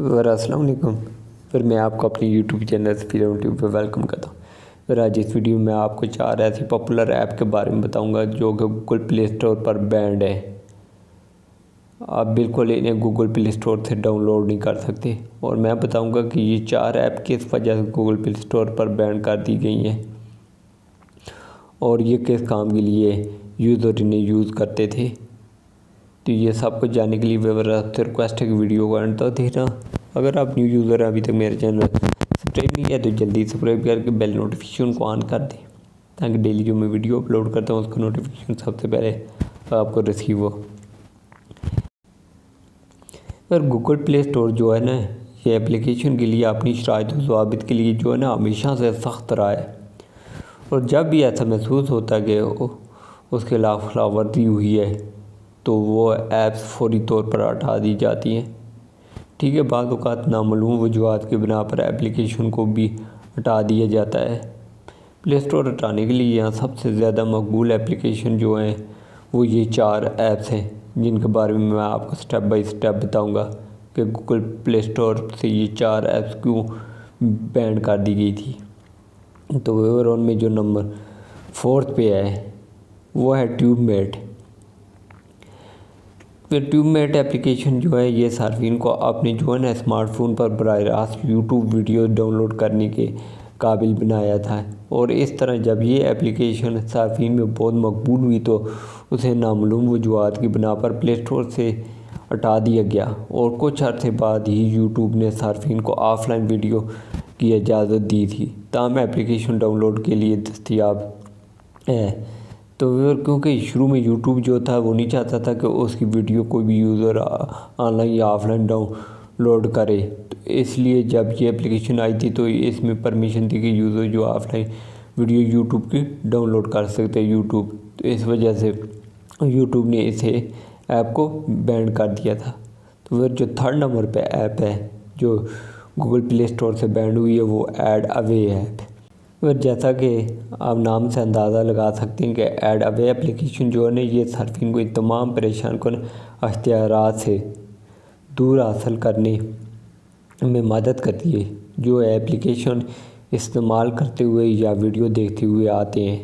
السلام علیکم۔ پھر میں آپ کو اپنی یوٹیوب چینل ٹیوب پہ ویلکم کرتا ہوں۔ پھر آج اس ویڈیو میں آپ کو 4 ایسی پاپولر ایپ کے بارے میں بتاؤں گا جو کہ گوگل پلے اسٹور پر بینڈ ہے۔ آپ بالکل انہیں گوگل پلے اسٹور سے ڈاؤن لوڈ نہیں کر سکتے، اور میں بتاؤں گا کہ یہ 4 ایپ کس وجہ سے گوگل پلے اسٹور پر بینڈ کر دی گئی ہیں اور یہ کس کام کے لیے یوزر انہیں یوز کرتے تھے۔ تو یہ سب کچھ جاننے کے لیے ویور آپ سے ریکویسٹ ہے کہ ویڈیو کو اینڈ تک دیکھنا۔ اگر آپ نیو یوزر ہیں ابھی تک میرے چینل سبسکرائب نہیں کیا تو جلدی سبسکرائب کر کے بیل نوٹیفیکیشن کو آن کر دیں، تاکہ ڈیلی جو میں ویڈیو اپلوڈ کرتا ہوں اس کا نوٹیفیکیشن سب سے پہلے آپ کو رسیو ہو۔ اور گوگل پلے اسٹور جو ہے نا، یہ اپلیکیشن کے لیے اپنی شرائط و ضوابط کے لیے جو ہے نا ہمیشہ سے سخت رہا ہے، اور جب بھی ایسا محسوس ہوتا ہے کہ اس کے خلاف ورزی ہوئی ہے تو وہ ایپس فوری طور پر ہٹا دی جاتی ہیں۔ ٹھیک ہے، بعض اوقات نامعلوم وجوہات کے بنا پر اپلیکیشن کو بھی ہٹا دیا جاتا ہے۔ پلے اسٹور ہٹانے کے لیے یہاں سب سے زیادہ مقبول اپلیکیشن جو ہیں وہ یہ 4 ایپس ہیں، جن کے بارے میں آپ کو سٹیپ بائی سٹیپ بتاؤں گا کہ گوگل پلے اسٹور سے یہ 4 ایپس کیوں بینڈ کر دی گئی تھی۔ تو ان میں جو نمبر 4 پہ ہے وہ ہے TubeMate. TubeMate application جو ہے یہ صارفین کو اپنے جو ہے نا اسمارٹ فون پر براہ راست یوٹیوب ویڈیو ڈاؤن لوڈ کرنے کے قابل بنایا تھا، اور اس طرح جب یہ اپلیکیشن صارفین میں بہت مقبول ہوئی تو اسے نامعلوم وجوہات کی بنا پر پلے اسٹور سے ہٹا دیا گیا، اور کچھ عرصے بعد ہی یوٹیوب نے صارفین کو آف لائن ویڈیو کی اجازت دی تھی، تاہم اپلیکیشن ڈاؤن لوڈ کے لیے دستیاب ہے۔ تو کیونکہ شروع میں یوٹیوب جو تھا وہ نہیں چاہتا تھا کہ اس کی ویڈیو کوئی بھی یوزر آن لائن یا آف لائن ڈاؤن لوڈ کرے، تو اس لیے جب یہ اپلیکیشن آئی تھی تو اس میں پرمیشن تھی کہ یوزر جو آف لائن ویڈیو یوٹیوب کی ڈاؤن لوڈ کر سکتے یوٹیوب، تو اس وجہ سے یوٹیوب نے اسے ایپ کو بینڈ کر دیا تھا۔ تو پھر جو 3rd نمبر پہ ایپ ہے جو گوگل پلے اسٹور سے بینڈ ہوئی ہے وہ ایڈ اوے ایپ۔ اور جیسا کہ آپ نام سے اندازہ لگا سکتے ہیں کہ ایڈ اوے اپلیکیشن جو ہے نا یہ صارفین کو ان تمام پریشان کن اختیارات سے دور حاصل کرنے میں مدد کرتی ہے جو اپلیکیشن استعمال کرتے ہوئے یا ویڈیو دیکھتے ہوئے آتے ہیں۔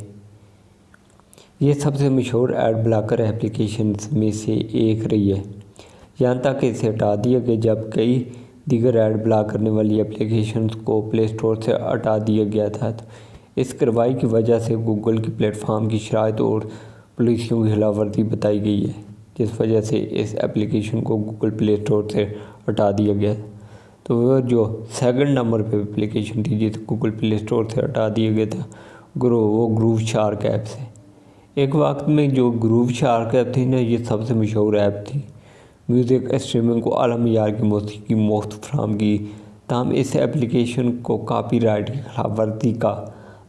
یہ سب سے مشہور ایڈ بلاکر اپلیکیشنز میں سے ایک رہی ہے، یہاں تک کہ اسے ہٹا دیا کہ جب کئی دیگر ایڈ بلاک کرنے والی اپلیکیشنز کو پلے اسٹور سے ہٹا دیا گیا تھا۔ تو اس کارروائی کی وجہ سے گوگل کی پلیٹ فارم کی شرائط اور پالیسیوں کی خلاف ورزی بتائی گئی ہے، جس وجہ سے اس اپلیکیشن کو گوگل پلے اسٹور سے ہٹا دیا گیا۔ تو وہ جو 2nd نمبر پہ اپلیکیشن تھی جسے گوگل پلے اسٹور سے ہٹا دیا گیا تھا وہ گروو شارک ایپ سے۔ ایک وقت میں جو گروو شارک ایپ تھی نا یہ سب سے مشہور ایپ تھی، میوزک اسٹریمنگ کو اعلیٰ معیار کی موسیقی مفت فراہم کی، تاہم اس اپلیکیشن کو کاپی رائٹ کی خلاف ورزی کا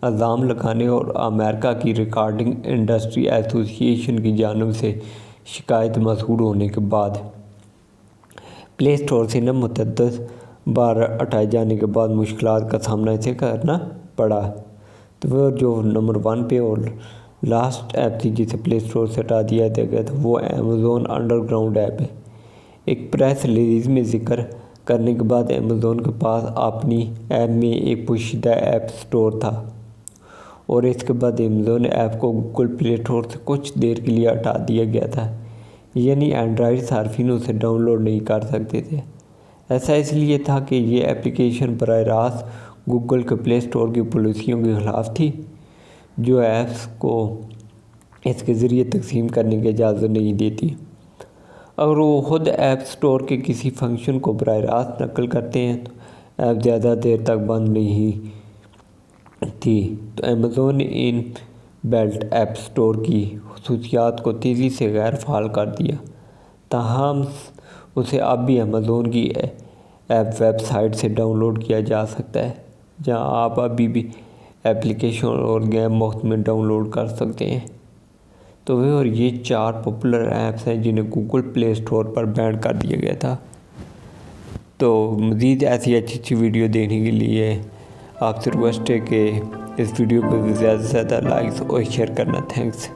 الزام لگانے اور امریکہ کی ریکارڈنگ انڈسٹری ایسوسی ایشن کی جانب سے شکایت موصول ہونے کے بعد پلے اسٹور سے متعدد بار ہٹائے جانے کے بعد مشکلات کا سامنا اسے کرنا پڑا۔ تو وہ جو نمبر 1 پہ اور لاسٹ ایپ تھی جسے پلے اسٹور سے ہٹا دیا گیا تھا وہ امیزون انڈر گراؤنڈ ایپ ہے۔ ایک پریس ریلیز میں ذکر کرنے کے بعد امیزون کے پاس اپنی ایپ میں ایک پوشیدہ ایپ سٹور تھا، اور اس کے بعد امیزون ایپ کو گوگل پلے اسٹور سے کچھ دیر کے لیے ہٹا دیا گیا تھا، یعنی اینڈرائیڈ صارفین اسے ڈاؤن لوڈ نہیں کر سکتے تھے۔ ایسا اس لیے تھا کہ یہ اپلیکیشن براہ راست گوگل کے پلے اسٹور کی پالیسیوں کے خلاف تھی، جو ایپس کو اس کے ذریعے تقسیم کرنے کی اجازت نہیں دیتی۔ اگر وہ خود ایپ سٹور کے کسی فنکشن کو براہ راست نقل کرتے ہیں تو ایپ زیادہ دیر تک بند نہیں تھی۔ تو امیزون نے ان بلٹ ایپ سٹور کی خصوصیات کو تیزی سے غیر فعال کر دیا، تاہم اسے اب بھی امیزون کی ایپ ویب سائٹ سے ڈاؤن لوڈ کیا جا سکتا ہے، جہاں آپ ابھی بھی اپلیکیشن اور گیم مفت میں ڈاؤن لوڈ کر سکتے ہیں۔ تو اور یہ 4 پاپولر ایپس ہیں جنہیں گوگل پلے اسٹور پر بینڈ کر دیا گیا تھا۔ تو مزید ایسی اچھی ویڈیو دیکھنے کے لیے آپ سے ریکویسٹ ہے کہ اس ویڈیو کو زیادہ سے زیادہ لائکس اور شیئر کرنا۔ تھینکس۔